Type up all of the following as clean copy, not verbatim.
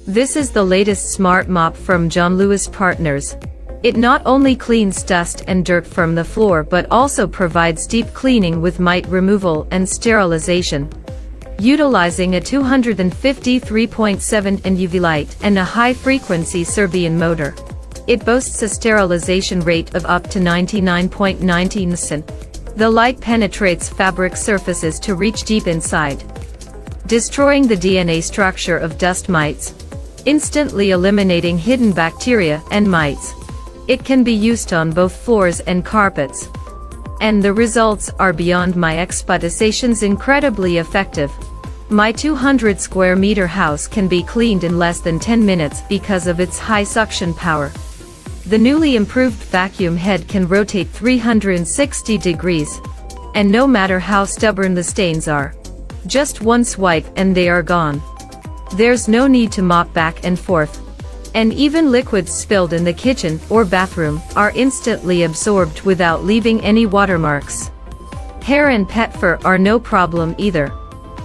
This is the latest smart mop from John Lewis Partners. It not only cleans dust and dirt from the floor but also provides deep cleaning with mite removal and sterilization. Utilizing a 253.7 N UV light and a high-frequency Serbian motor, it boasts a sterilization rate of up to 99.19%. The light penetrates fabric surfaces to reach deep inside, destroying the DNA structure of dust mites, instantly eliminating hidden bacteria and mites. It can be used on both floors and carpets, and the results are beyond my expectations. Incredibly effective. My 200 square meter house can be cleaned in less than 10 minutes because of its high suction power. The newly improved vacuum head can rotate 360 degrees, and no matter how stubborn the stains are, just one swipe and they are gone. There's no need to mop back and forth, and even liquids spilled in the kitchen or bathroom are instantly absorbed without leaving any watermarks. Hair and pet fur are no problem either,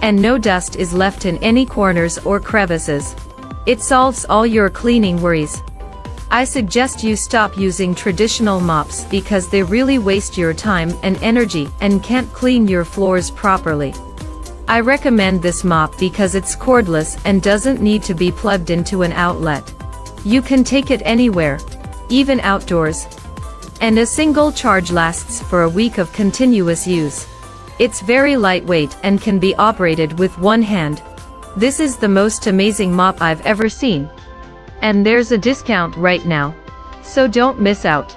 and no dust is left in any corners or crevices. It solves all your cleaning worries. I suggest you stop using traditional mops because they really waste your time and energy and can't clean your floors properly. I recommend this mop because it's cordless and doesn't need to be plugged into an outlet. You can take it anywhere, even outdoors, and a single charge lasts for a week of continuous use. It's very lightweight and can be operated with one hand. This is the most amazing mop I've ever seen. And there's a discount right now, so don't miss out.